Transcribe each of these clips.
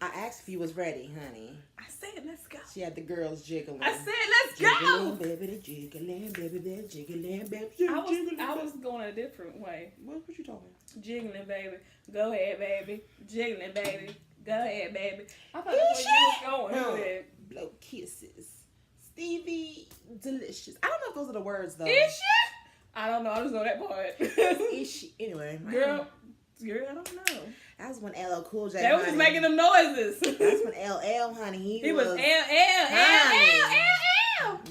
I asked if you was ready, honey. I said, let's go. She had the girls jiggling. I said, let's go. Jiggling, baby, jiggling, baby, jiggling, baby, jiggling. I was going a different way. What you talking? Jiggling, baby. Go ahead, baby. Jiggling, baby. Go ahead, baby. I thought that's where you was going with it. Blow kisses. Stevie, delicious. I don't know if those are the words, though. Is she? I don't know. I just know that part. Is she? Anyway. Girl, I don't know. That was when LL Cool J. That was just making them noises. That's when LL, honey. He was L.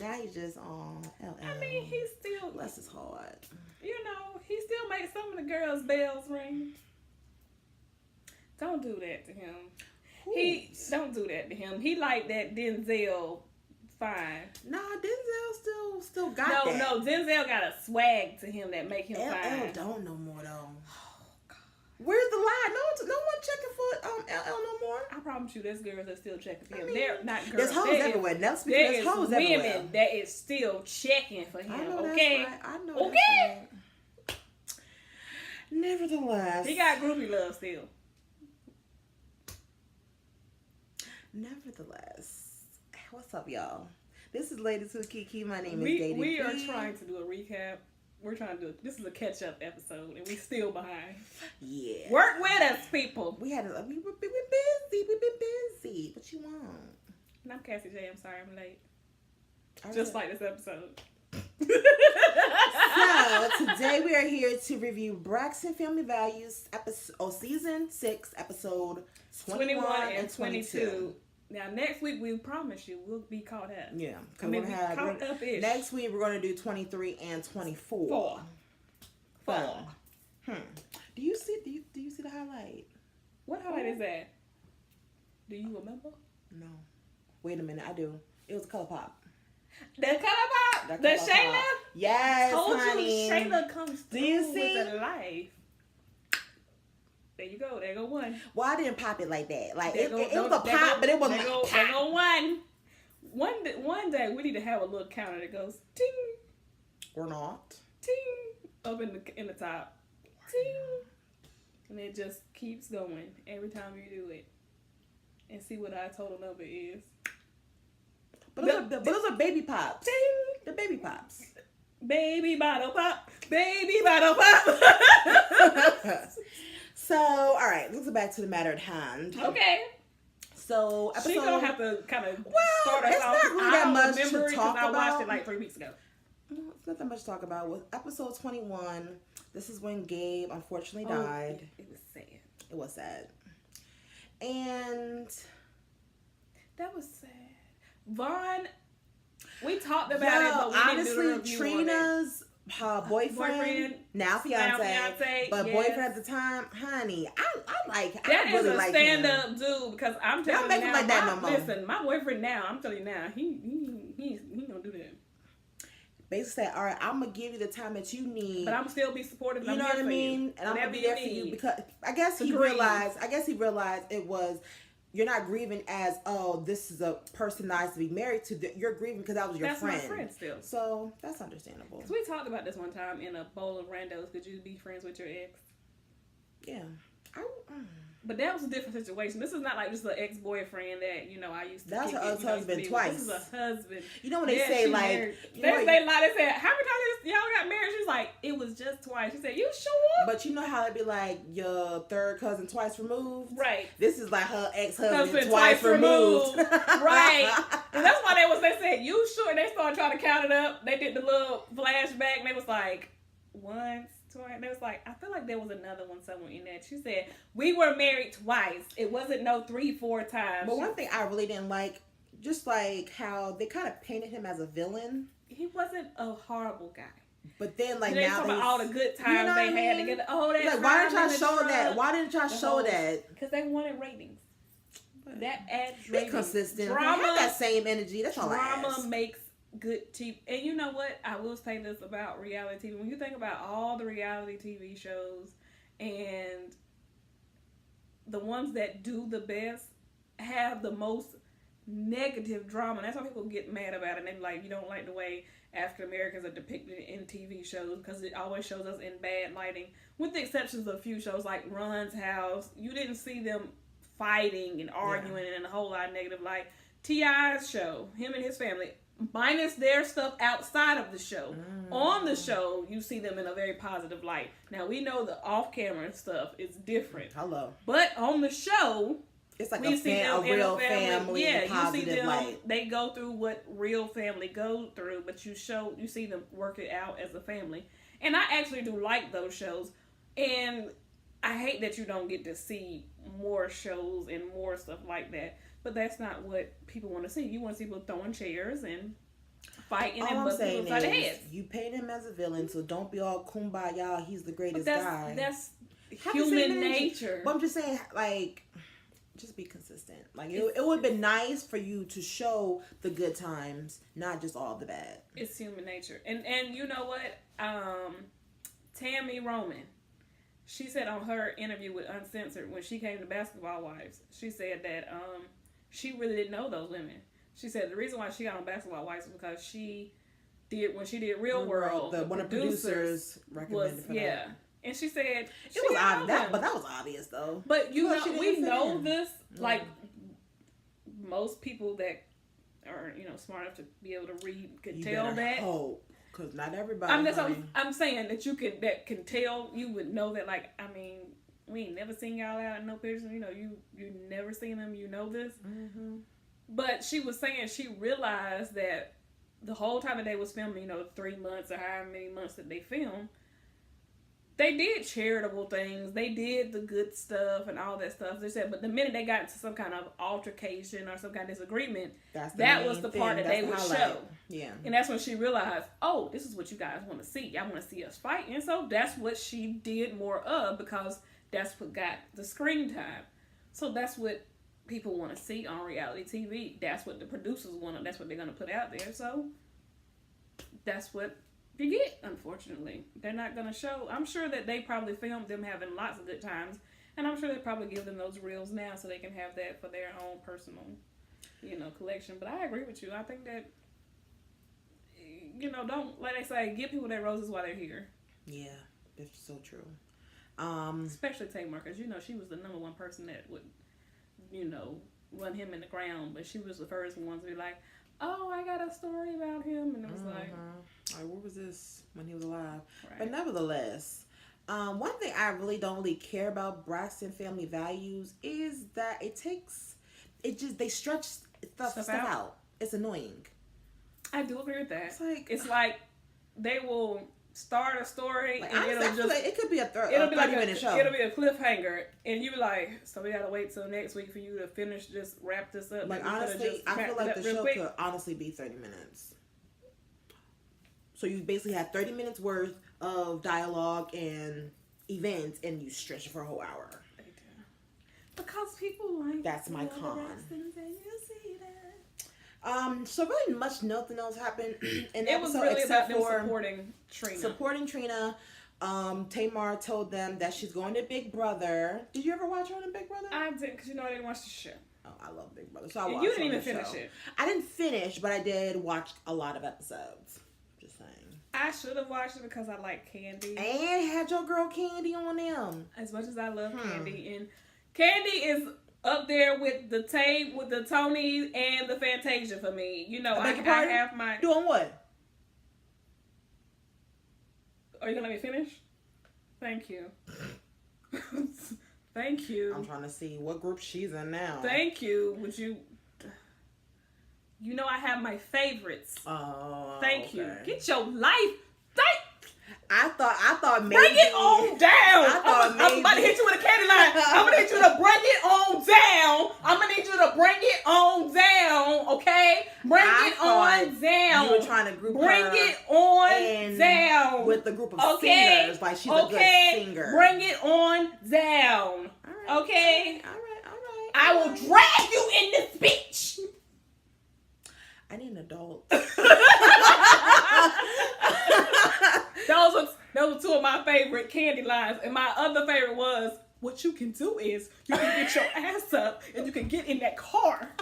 Now he's just on LL. I mean, he still. Bless his heart. You know, he still makes some of the girls' bells ring. Don't do that to him. Don't do that to him. He like that Denzel fine. Nah, Denzel still got that. No, Denzel got a swag to him that make him fine. LL don't no more though. Where's the lie? No one checking for LL no more. I promise you, there's girls that still checking for him. They're not girls. There's hoes everywhere. There's hoes women everywhere. that is still checking for him. I know okay, that's right. I know okay. That's right. Nevertheless, he got groupie love still. Nevertheless, what's up, y'all? This is Ladies Who Keke. My name is Dating. We are trying to do a recap. We're trying to do this is a catch up episode, and we still behind. Yeah, work with us, people. We've been busy. We've been busy. What you want? And I'm Cassie J. I'm sorry I'm late. Just like this episode. So today we are here to review Braxton Family Values season 6, episode 21 and 22. Now next week we promise you we'll be caught up. Yeah, caught up-ish. Next week we're going to do 23 and 24. Four. Do you see the highlight? What highlight is that? Do you remember? No. Wait a minute, I do. It was a color pop. The color pop? The Shayla? Yes, Told honey. you Shayla comes through do you see? with the life. There you go. There go one. Well, I didn't pop it like that. Like it was a pop, but it wasn't like pop. There go one. One day we need to have a little counter that goes ting or not ting up in the top ting, and it just keeps going every time you do it. And see what our total number is. But those are baby pops. Ting. The baby pops. Baby bottle pop. Baby bottle pop. So, all right, let's get back to the matter at hand. Okay. So, she's gonna have to kind of start us off. It's not really that much to talk about. I watched it like 3 weeks ago. It's not that much to talk about. With episode 21, this is when Gabe unfortunately died. It was sad. It was sad. And that was sad. Vaughn, we talked about it, but we honestly, didn't do the review Trina's boyfriend, now fiance, but yes. Boyfriend at the time, honey, I really like stand up dude because I'm telling you now, like that no more. Listen, my boyfriend now, I'm telling you now, he gonna do that. Basically, all right, I'm gonna give you the time that you need, but I'm still be supportive. You know what I mean? And I'm gonna be there for you because I guess he realized it was. You're not grieving as, oh, this is a person nice to be married to. You're grieving because that was your friend. That's my friend still. So that's understandable. Because we talked about this one time in a bowl of randos. Could you be friends with your ex? Yeah. But that was a different situation. This is not like just an ex-boyfriend that, I used to That's her ex-husband twice. This is a husband. You know when they say, like... They said, how many times y'all got married? She's like, it was just twice. She said, you sure? But you know how it'd be like, your third cousin twice removed? Right. This is like her ex-husband twice removed. Right. And that's why they said, you sure? And they started trying to count it up. They did the little flashback, and they was like, once. And it was like, I feel like there was another one somewhere in that. She said, we were married twice. It wasn't no 3-4 times. But one thing I really didn't like, just like how they kind of painted him as a villain. He wasn't a horrible guy. But then, like, now talking about all the good times they had together. Oh, that's like, why didn't y'all show that? Why didn't y'all show that? Because they wanted ratings. That adds ratings. Be consistent. Drama, have that same energy. That's all I ask. Drama makes good TV. And you know what? I will say this about reality TV. When you think about all the reality TV shows and the ones that do the best have the most negative drama. And that's why people get mad about it. And they're like, you don't like the way African Americans are depicted in TV shows because it always shows us in bad lighting. With the exceptions of a few shows like Ron's House, you didn't see them fighting and arguing and a whole lot of negative. Like T.I.'s show, him and his family, minus their stuff outside of the show. On the show, you see them in a very positive light. Now, we know the off-camera stuff is different. Hello. But on the show, it's like a real family yeah, positive you see them, light. They go through what real family go through, but you see them work it out as a family. And I actually do like those shows. And I hate that you don't get to see more shows and more stuff like that. But that's not what people want to see. You want to see people throwing chairs and fighting and busting people upside the head. You paint him as a villain, so don't be all kumbaya. He's the greatest guy. That's human nature. But I'm just saying, like, just be consistent. Like, it would have been nice for you to show the good times, not just all the bad. It's human nature. And you know what? Tammy Roman, she said on her interview with Uncensored, when she came to Basketball Wives, she said that she really didn't know those women. She said the reason why she got on Basketball Wives was because when she did Real World, one of the producers recommended for that. And she said it was obvious, but that was obvious though. But we know this. Like most people that are smart enough to be able to read could tell that. Hope, because not everybody. I'm saying that that can tell. You would know that. Like, I mean, we ain't never seen y'all out in no pictures. You never seen them. You know this. Mm-hmm. But she was saying she realized that the whole time that they was filming, 3 months or however many months that they filmed, they did charitable things. They did the good stuff and all that stuff. They said, but the minute they got into some kind of altercation or some kind of disagreement, that was the part that they would show. Yeah. And that's when she realized, oh, this is what you guys want to see. Y'all want to see us fight. And so that's what she did more of, because that's what got the screen time. So that's what people want to see on reality TV. That's what the producers want. That's what they're going to put out there. So that's what you get, unfortunately. They're not going to show. I'm sure that they probably filmed them having lots of good times, and I'm sure they probably give them those reels now so they can have that for their own personal, collection. But I agree with you. I think that, don't, like they say, give people their roses while they're here. Yeah, that's so true. Especially Tamar, because, she was the number one person that would, run him in the ground, but she was the first one to be like, oh, I got a story about him, and it was like, what was this when he was alive? Right. But nevertheless, one thing I really don't really care about Braxton Family Values is that they stretch stuff out. It's annoying. I do agree with that. It's like they will start a story, and it could be a 30-minute show. It'll be a cliffhanger, and you be like, so we gotta wait till next week for you to just wrap this up. Like, honestly, I feel like the show could honestly be 30 minutes. So you basically have 30 minutes worth of dialogue and events, and you stretch it for a whole hour. They do. Because people like that's my con. So really nothing else happened in the episode. It was really about them supporting Trina. Tamar told them that she's going to Big Brother. Did you ever watch her on Big Brother? I did, because I didn't watch the show. Oh, I love Big Brother. So I watched. You didn't even finish it. I didn't finish, but I did watch a lot of episodes. Just saying. I should have watched it because I like Candy. And had your girl Candy on them. As much as I love Candy, and Candy is up there with the Tony and the Fantasia for me. I have my... Doing what? Are you going to let me finish? Thank you. Thank you. I'm trying to see what group she's in now. Thank you. Would you... I have my favorites. Oh, Thank you. Get your life. I thought maybe. Bring it on down. I'm about to hit you with a candy line. I'm going to need you to bring it on down. I'm going to need you to bring it on down, okay? Bring it on down. You were trying to group Bring it on down. With the group of singers. Like, she's a good singer. Bring it on down. All right. Okay? All right. I will drag you in this bitch. I need an adult. Those were two of my favorite Candy lines. And my other favorite was, what you can do is you can get your ass up and you can get in that car.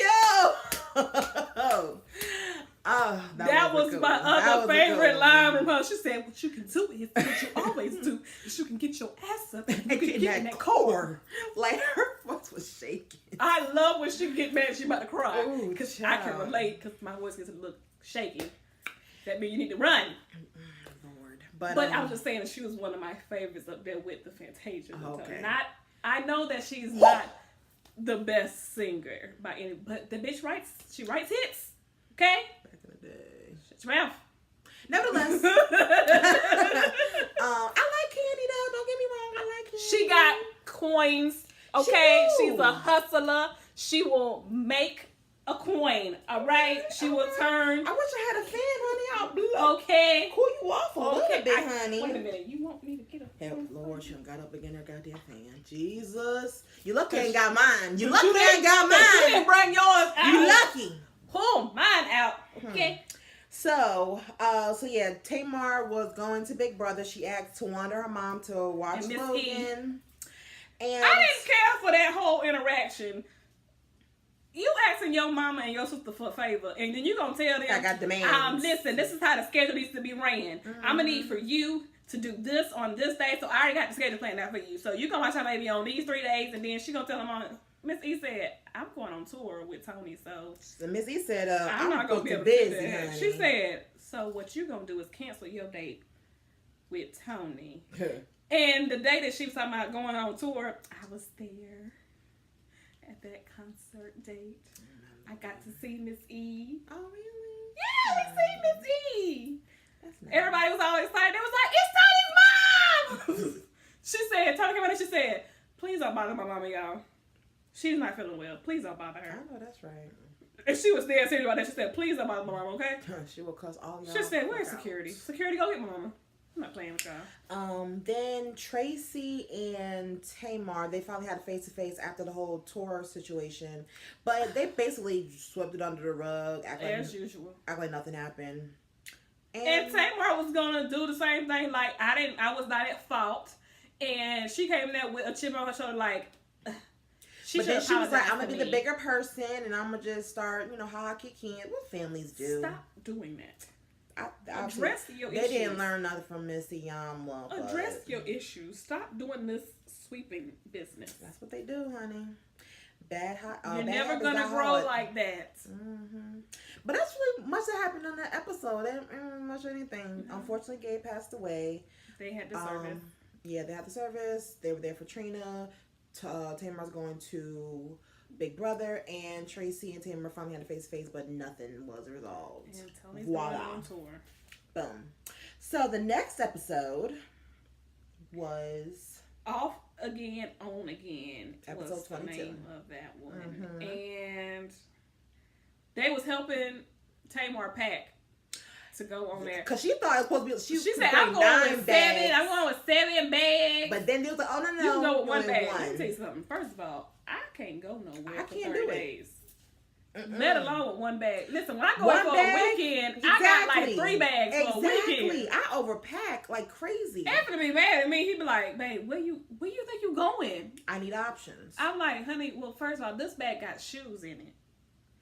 Yo! That was my other favorite line from her. She said, "What you can do is what you always do. Is you can get your ass up and you can get in that car." Like her voice was shaking. I love when she get mad. She about to cry because I can relate because my voice gets a little shaky. That means you need to run. Lord. But I was just saying that she was one of my favorites up there with the Fantasia. Okay. I know that she's not the best singer by any, but the bitch writes hits. Okay? Back in the day. Shut your mouth. Nevertheless. I like Candy though. Don't get me wrong. I like Candy. She got coins. Okay? She's a hustler. She will make a coin. Alright? She will turn. I wish I had a fan, honey. Okay. Cool you off a little bit, honey. Wait a minute. You want me to get a help, Lord, she done got up again her goddamn fan. Jesus. You lucky ain't got mine. You lucky ain't got mine. You didn't bring yours out. You lucky. Pull mine out. Okay. So yeah, Tamar was going to Big Brother. She asked Tawanda, her mom, to watch Logan. And I didn't care for that whole interaction. You asking your mama and your sister for a favor, and then you gonna tell them, I got demands. Listen, this is how the schedule needs to be ran. I'm gonna need for you to do this on this day, so I already got the schedule planned out for you. So you gonna watch her baby on these 3 days, and then she gonna tell them on. Miss E said, I'm going on tour with Tony, so Miss E said, I'm not gonna be able to do that. She said, so what you gonna do is cancel your date with Tony. And the day that she was talking about going on tour, I was there at that concert date. I got to see Miss E. Oh, really? Yeah, we see Miss E. That's nice. Everybody was all excited. They was like, it's Tony's mom! She said, Tony came in and she said, please don't bother my mama, y'all. She's not feeling well. Please don't bother her. I know that's right. And she was there serious about that. She said, please don't bother my mama, okay? She will cuss all y'all. She said, where's security? Security, go get my mama. I'm not playing with y'all. Then Tracy and Tamar, they finally had a face-to-face after the whole tour situation. But they basically swept it under the rug. As usual. Act like nothing happened. And Tamar was going to do the same thing. Like, I was not at fault. And she came in there with a chip on her shoulder like... But then she was like, I'm going to be the bigger person and I'm going to just start, ha kicking. What families do. Stop doing that. Address your issues. They didn't learn nothing from Missy Yamla. Address your issues. Stop doing this sweeping business. That's what they do, honey. You're never going to grow like that. Mm-hmm. But that's really much that happened on that episode. They didn't much of anything. Mm-hmm. Unfortunately, Gabe passed away. They had the service. Yeah, they had the service. They were there for Trina. Tamar's going to Big Brother, and Tracy and Tamar finally had a face-to-face, but nothing was resolved. And Tony's going on tour. Boom. So the next episode was Off Again, On Again. Episode 22. The name of that one. Mm-hmm. And they was helping Tamar pack to go on there. Because she thought it was supposed to be... She said, I'm going with 7. I'm going with 7 bags. But then they was like, oh, no. You can go with 1 bag. Let me tell you something. First of all, I can't go nowhere for 30 days. Let alone with 1 bag. Listen, when I go for a weekend, I got like 3 bags for a weekend. Exactly. I overpack like crazy. Anthony be mad at me. He be like, babe, where you think you going? I need options. I'm like, honey, well, first of all, this bag got shoes in it.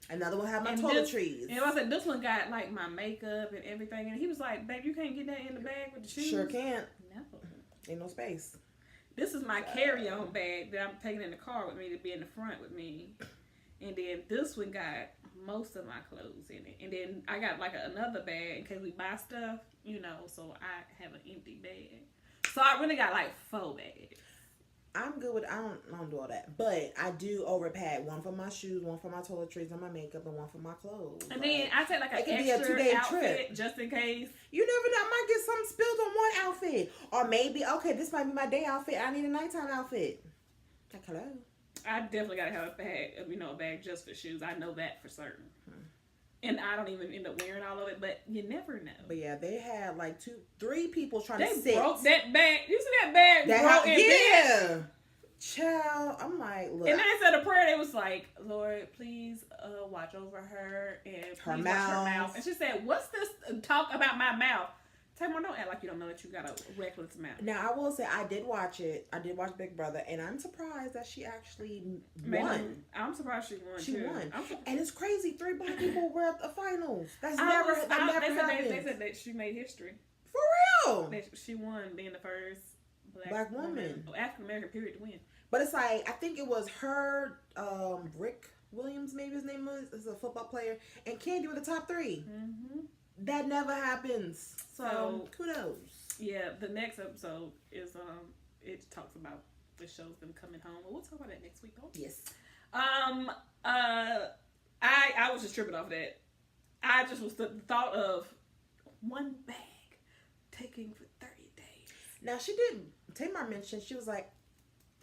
Another one had my toiletries. And I said, this one got like my makeup and everything. And he was like, babe, you can't get that in the bag with the shoes? Sure can't. No. Ain't no space. This is my carry-on bag that I'm taking in the car with me to be in the front with me. And then this one got most of my clothes in it. And then I got like another bag in case we buy stuff, so I have an empty bag. So I really got like 4 bags. I'm good with I don't do all that. But I do overpack. 1 for my shoes, 1 for my toiletries and my makeup, and 1 for my clothes. And then I take like an extra outfit trip. Just in case. You never know. I might get something spilled on one outfit. Or maybe, okay, this might be my day outfit. I need a nighttime outfit. Like, hello. I definitely got to have a bag, a bag just for shoes. I know that for certain. And I don't even end up wearing all of it, but you never know. But yeah, they had like 3 people trying to sit. They broke that bag. You see that bag broke in bed? Child, I'm like, look. And then they said a prayer. They was like, Lord, please watch over her and please watch her mouth. And she said, what's this talk about my mouth? Tamar, don't act like you don't know that you got a reckless amount. Now, I will say I did watch it. I did watch Big Brother, and I'm surprised that she actually won. I'm surprised she won. She won, and it's crazy. 3 Black people were at the finals. That never happened. They said that she made history. For real. She won being the first Black woman, African American period to win. But it's like, I think it was her, Rick Williams, maybe his name was. Is a football player, and Candy were the top 3. Mm-hmm. That never happens. So kudos. Yeah, the next episode is it talks about the shows them coming home. We'll talk about that next week, though. Yes. I was just tripping off that. I just was the thought of one bag taking for 30 days. Now she did. Tamar mentioned she was like,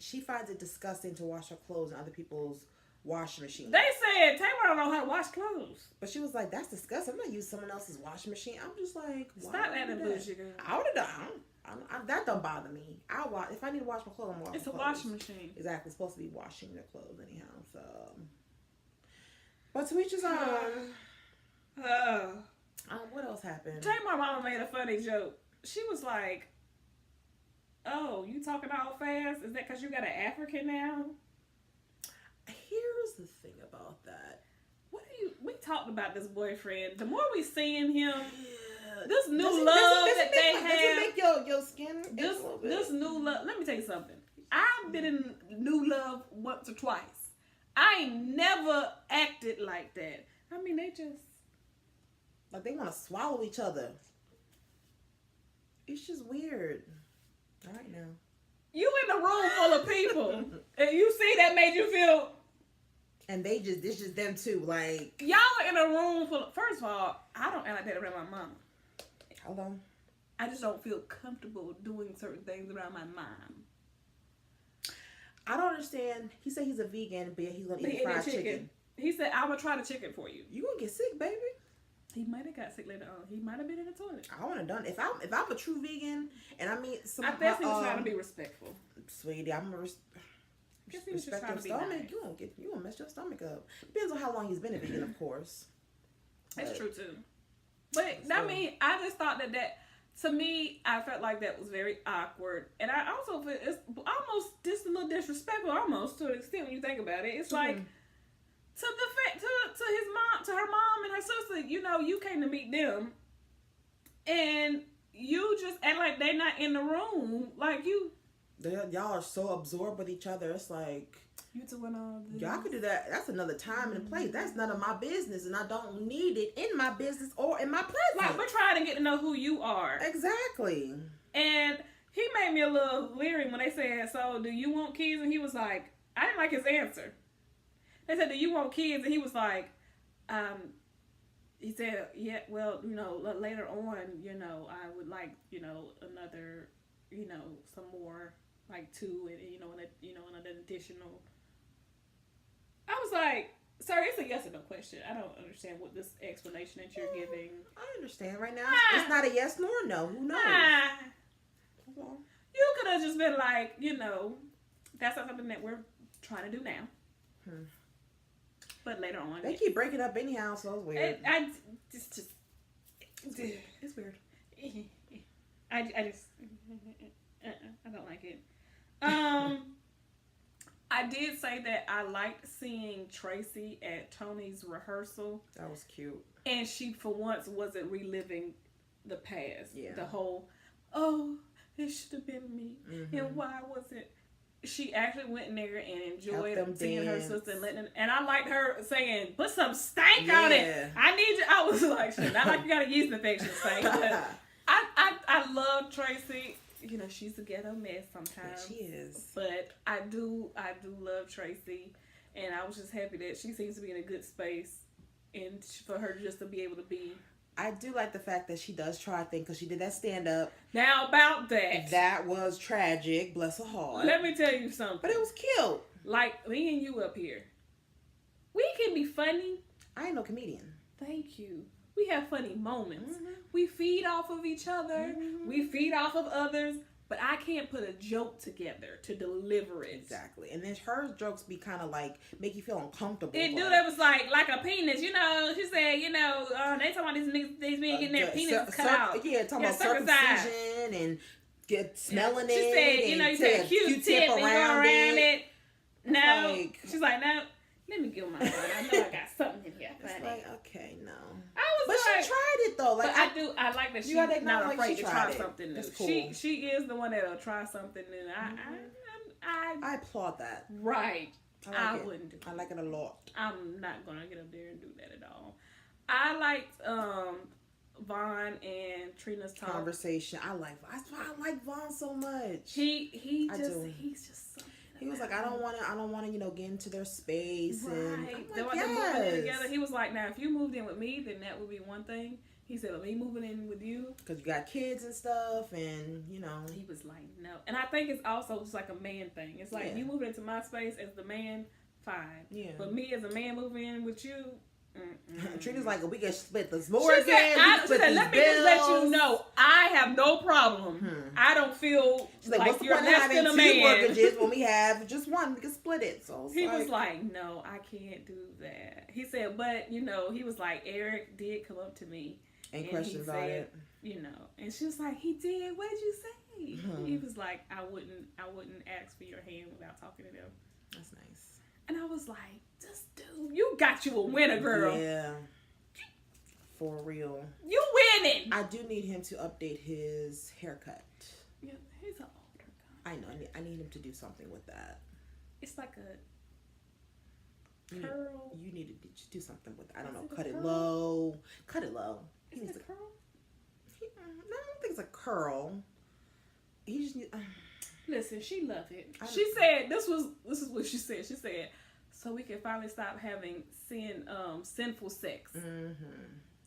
she finds it disgusting to wash her clothes in other people's washing machine. They said Tamar don't know how to wash clothes. But she was like, that's disgusting. I'm not using someone else's washing machine. I'm just like, stop acting bougie, girl. I would have done. That don't bother me. I'll wash. If I need to wash my clothes, I'm washing. It's a washing machine. Exactly. It's supposed to be washing your clothes anyhow. So, but to each his own. What else happened? Tamar mama made a funny joke. She was like, "Oh, you talking all fast? Is that because you got an African now?" Here's the thing about that. We talked about this boyfriend. The more we seeing him, this new love that they have. Does it make your skin this new love? Let me tell you something. I've been in new love once or twice. I ain't never acted like that. I mean, they just like they want to swallow each other. It's just weird. All right now. You in a room full of people, and you see that made you feel. And it's just them too. Like, y'all are in a room full of, first of all, I don't act like that around my mom. Hello? I just don't feel comfortable doing certain things around my mom. I don't understand. He said he's a vegan, but he's going to eat fried chicken. He said, I'm going to try the chicken for you. You going to get sick, baby. He might have got sick later on. He might have been in the toilet. I want to done. If I'm a true vegan, and I mean, I guess he was trying to be respectful. Sweetie, I'm a respect your stomach. Nice. You gonna mess your stomach up. Depends on how long he's been a vegan, of course. That's true too. But I mean, I just thought that to me, I felt like that was very awkward, and I also feel it's almost just a little disrespectful, almost to an extent when you think about it. It's like to his mom, to her mom and her sister. You know, you came to meet them, and you just act like they're not in the room, like you. Y'all are so absorbed with each other. It's like you doing all this. Y'all could do that. That's another time and place. That's none of my business, and I don't need it in my business or in my presence. Like, we're trying to get to know who you are. Exactly. And he made me a little leery when they said, "So, do you want kids?" And he was like, I didn't like his answer. They said, "Do you want kids?" And he was like, he said, "Yeah, well, you know, later on, you know, I would like, you know, another, you know, some more." Like 2, and another additional. I was like, "Sir, it's a yes or no question. I don't understand what this explanation that you're giving." I understand right now. It's not a yes nor a no. Who knows? You could have just been like, you know, that's not something that we're trying to do now. But later on, they keep breaking up anyhow, so it's weird. It's weird. I don't like it. I did say that I liked seeing Tracy at Tony's rehearsal. That was cute. And she, for once, wasn't reliving the past. Yeah. The whole, oh, it should have been me. Mm-hmm. And why was it? She actually went in there and enjoyed seeing her sister and I liked her saying, "Put some stank on it. I need you." I was like, "Shit, not like you got a yeast infection, stank." But I love Tracy. You know, she's a ghetto mess sometimes. Yeah, she is. But I do love Tracy, and I was just happy that she seems to be in a good space, and for her just to be able to be. I do like the fact that she does try things because she did that stand up. Now about that. That was tragic. Bless her heart. Let me tell you something. But it was cute. Like me and you up here, we can be funny. I ain't no comedian. Thank you. We have funny moments. Mm-hmm. We feed off of each other. Mm-hmm. We feed off of others. but I can't put a joke together to deliver it. Exactly. And then her jokes be kind of like, make you feel uncomfortable. It do. That was like a penis, you know. She said, you know, they talking about these men getting their penis cut out. Yeah, talking about circumcision and smelling it. She said, you know, you take a Q-tip and go around it. No. Like, she's like, no. Let me give my one. I know I got something in here. It's like, okay, no. But she tried it though. Like I like that she's not afraid to try something new. Cool. She is the one that'll try something new. I applaud that. Right. I wouldn't do it. I like it a lot. I'm not gonna get up there and do that at all. I liked Vaughn and Trina's talk. Conversation. That's why I like Vaughn so much. He's just so. He was like, I don't want to, get into their space. Right. And they want them moving in together. He was like, now, if you moved in with me, then that would be one thing. He said, but me moving in with you. Because you got kids and stuff, and, He was like, no. And I think it's also just like a man thing. It's like, you moving into my space as the man, fine. Yeah. But me as a man moving in with you, Trina's like, we can split this mortgage. She said, let me just let you know, I have no problem. I don't feel like you're less than a man. Mortgages when we have just one, we can split it. So he was like, no, I can't do that. He said, but he was like, Eric did come up to me and questions about it. And she was like, he did. What did you say? He was like, I wouldn't ask for your hand without talking to them. That's nice. And I was like, this dude, you got you a winner, girl. Yeah. For real. You winning. I do need him to update his haircut. Yeah, he's an older guy. I know. I need him to do something with that. It's like a curl. You need to do something with it. I don't know. Cut it low. Cut it low. Is it a curl? No, I don't think it's a curl. He just needs... Listen, she loved it. She said, this is what she said. She said, so we can finally stop having sinful sex. Mm-hmm.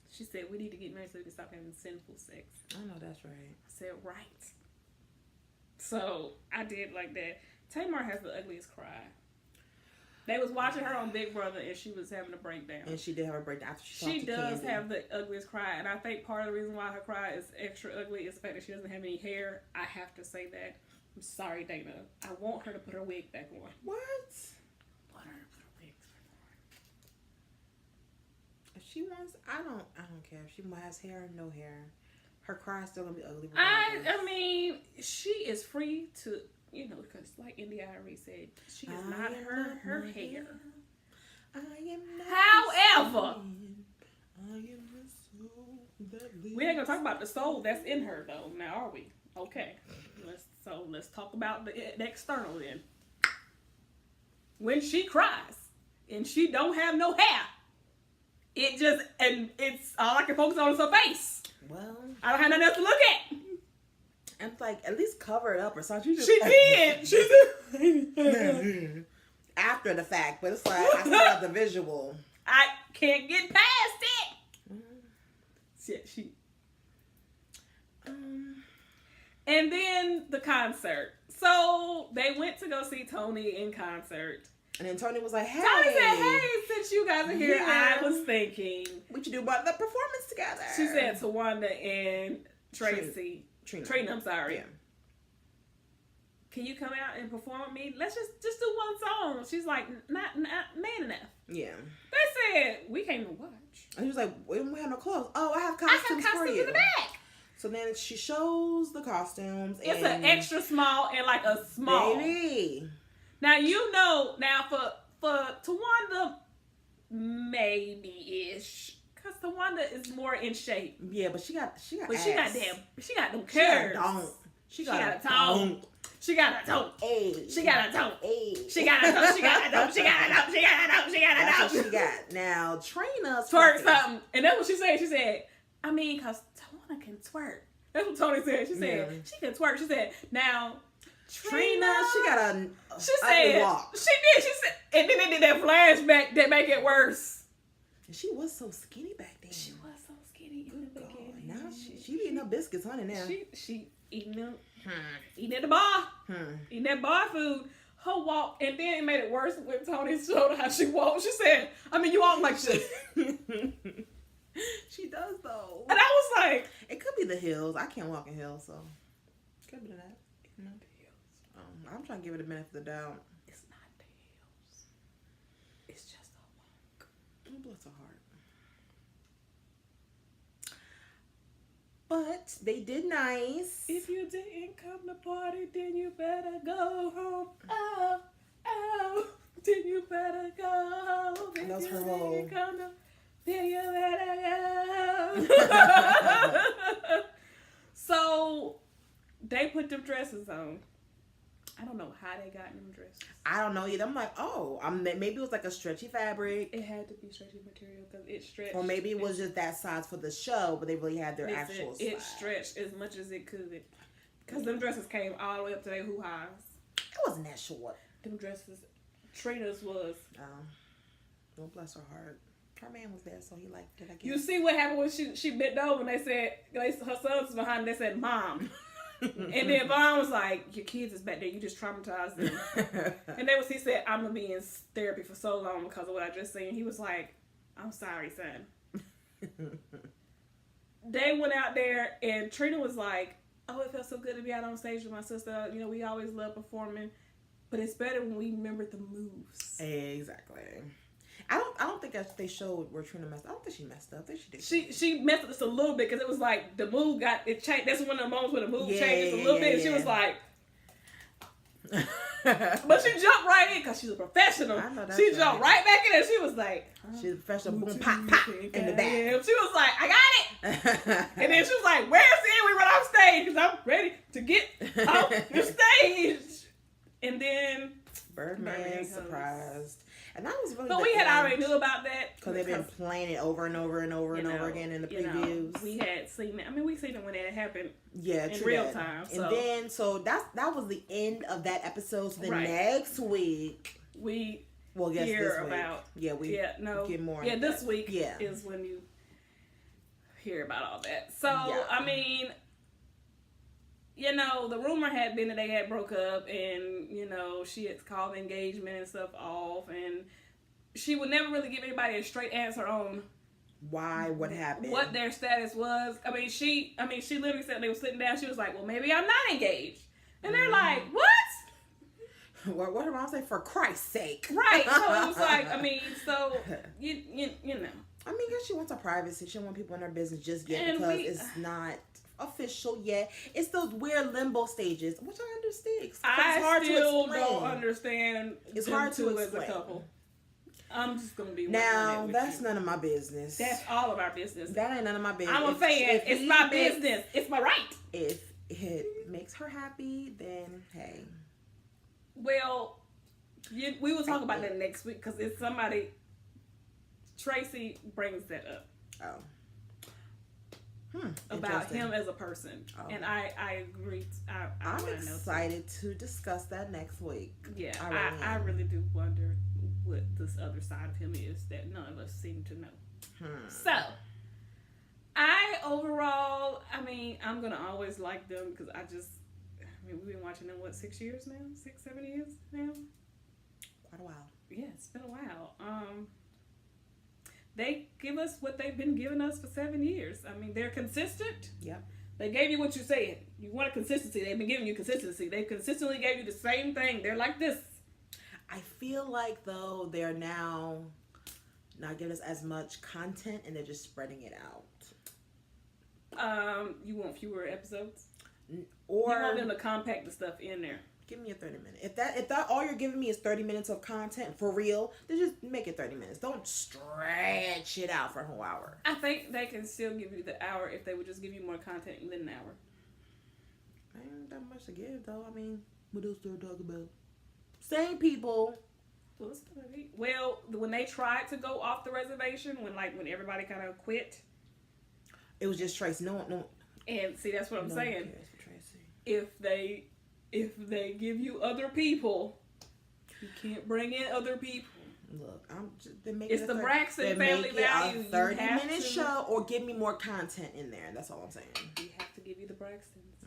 She said, we need to get married so we can stop having sinful sex. I know, that's right. I said, right. So, I did like that. Tamar has the ugliest cry. They was watching her on Big Brother and she was having a breakdown. And she did have a breakdown after she does have the ugliest cry. And I think part of the reason why her cry is extra ugly is the fact that she doesn't have any hair. I have to say that. I'm sorry, Dana. I want her to put her wig back on. What? I want her to put her wig back on. If she wants, I don't care if she has hair or no hair. Her cry's still gonna be ugly. I mean, she is free to, because like India Arie said, she is not her hair. I am not. However, I am the soul that lives. We ain't gonna talk about the soul that's in her though. Now, are we? Okay. Let's talk about the external then. When she cries and she don't have no hair, it's all I can focus on is her face. Well, I don't have nothing else to look at. And like, at least cover it up or something. She did. She did. After the fact, but it's like I still have the visual. I can't get past it. She. And then the concert. So they went to go see Tony in concert. And then Tony was like, hey. Tony said, hey, since you guys are here, I was thinking we should do about the performance together. She said to Wanda and Tracy. Trina, I'm sorry. Yeah. Can you come out and perform with me? Let's just do one song. She's like, not man enough. Yeah. They said, we can't even watch. And she was like, we have no clothes. Oh, I have costumes for you. In the back. So then she shows the costumes. It's an extra small and like a small. Baby. Now, for Tawanda, maybe-ish. Because Tawanda is more in shape. Yeah, but she got But ass. she got them curves. She got a tongue. She got a tongue. Hey. She got a tongue. Hey. She got a tongue. She got a tongue. She got a tongue. She got a tongue. She got a tongue. That's what she got. Now, Trina's twerk something. And that's what she said. She said, I mean, because Tawanda can twerk. That's what Tony said. She said, she can twerk. She said, now, Trina, she got a walk. She did. She said, and then they did that flashback that make it worse. And she was so skinny back then. She was so skinny in the beginning. Now she eating her biscuits, honey. Now she eating them, eating at the bar, eating that bar food. Her walk, and then it made it worse when Tony showed her how she walked. She said, "I mean, you walk like this." She does though. And I was like, it could be the heels. I can't walk in heels, so it could be that. Not the hills. I'm trying to give it a benefit of the doubt. It's not the hills. It's just a walk. Oh, bless her heart. But they did nice. If you didn't come to party, then you better go home. Oh, oh, then you better go home. If That's you her whole. didn't come to, then you better go. So they put them dresses on. I don't know how they got them dresses. I don't know either. I'm like, maybe it was like a stretchy fabric. It had to be stretchy material because it stretched. Or maybe it was just that size for the show, but they really had their actual size. It stretched as much as it could. Because them dresses came all the way up to their hoo-ha's. It wasn't that short. Them dresses, Trina's was. Well, bless her heart. Her man was there, so he liked it, I guess. You see what happened when she bent over and they said, her son was behind, they said, Mom. And then Vaughn was like, your kids is back there, you just traumatized them. And he said, I'm going to be in therapy for so long because of what I just seen. He was like, I'm sorry, son. They went out there and Trina was like, oh, it felt so good to be out on stage with my sister. You know, we always love performing, but it's better when we remember the moves. Exactly. I don't think they showed where Trina messed up. I don't think she messed up. I think she did. She messed up just a little bit because it was like the move it changed. That's one of the moments where the move changed a little bit. And she was like, but she jumped right in because she's a professional. I know she jumped right back in and she was like, she's a professional. Boom, pop, pop in the back. She was like, I got it. And then she was like, where's the we run off stage because I'm ready to get off the stage. And then Birdman surprised. And that was really. But we had already knew about that because they've been playing it over and over and over and over again in the previews. We had seen it. I mean, we seen it when it happened. Yeah, in real time. So. And then, that was the end of that episode. So the next week we hear about get more. Yeah, this week is when you hear about all that. So I mean. You know, the rumor had been that they had broke up and, you know, she had called the engagement and stuff off and she would never really give anybody a straight answer on what happened. What their status was. She literally said they were sitting down, she was like, well, maybe I'm not engaged. And they're like, what? What did I say? For Christ's sake. Right. So it was like, you know. I mean, I guess she wants her privacy. She don't want people in her business just yet because it's not official yet. It's those weird limbo stages, which I understand. It's hard to explain. Don't understand. It's hard to explain. As a couple. I'm just gonna be now. That's none of my business. That's all of our business. That ain't none of my business. I'm a fan. It's my business. It's my right. If it makes her happy, then hey. Well, we will talk about that next week because it's somebody. Tracy brings that up. Oh. About him as a person. Oh. And I agree. I'm excited to discuss that next week. Yeah, I really do wonder what this other side of him is that none of us seem to know. So, I'm going to always like them because we've been watching them, 6 years now? 6, 7 years now? Quite a while. Yeah, it's been a while. They give us what they've been giving us for 7 years. I mean, they're consistent. Yep. They gave you what you said. You want a consistency. They've been giving you consistency. They consistently gave you the same thing. They're like this. I feel like, though, they're now not giving us as much content and they're just spreading it out. You want fewer episodes? Or you want them to compact the stuff in there. Give me a 30 minute. If that all you're giving me is 30 minutes of content for real, then just make it 30 minutes. Don't stretch it out for a whole hour. I think they can still give you the hour if they would just give you more content than an hour. Ain't that much to give though. I mean, what else do I talk about? Same people. Well, when they tried to go off the reservation, when everybody kind of quit, it was just Tracy. No. And see, that's what I'm saying. If they give you other people, you can't bring in other people. Look, it's the Braxton Family Value. A 30-minute show, or give me more content in there. That's all I'm saying. We have to give you the Braxtons.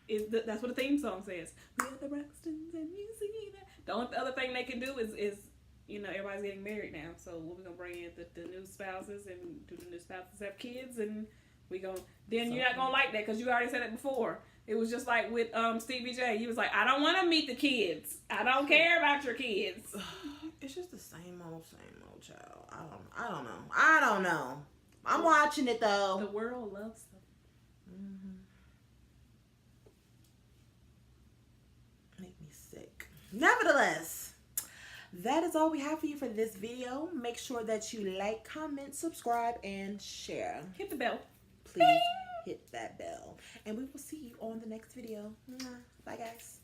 Mm-hmm. That's what the theme song says. We are the Braxtons, and you see that. The only other thing they can do is everybody's getting married now. So we're gonna bring in the new spouses and do the new spouses have kids and Then you're not gonna like that because you already said it before. It was just like with Stevie J. He was like, I don't want to meet the kids. I don't care about your kids. It's just the same old child. I don't know. I'm watching it though. The world loves them. Make me sick. Nevertheless, that is all we have for you for this video. Make sure that you like, comment, subscribe, and share. Hit the bell. Please hit that bell. And we will see you on the next video. Bye, guys.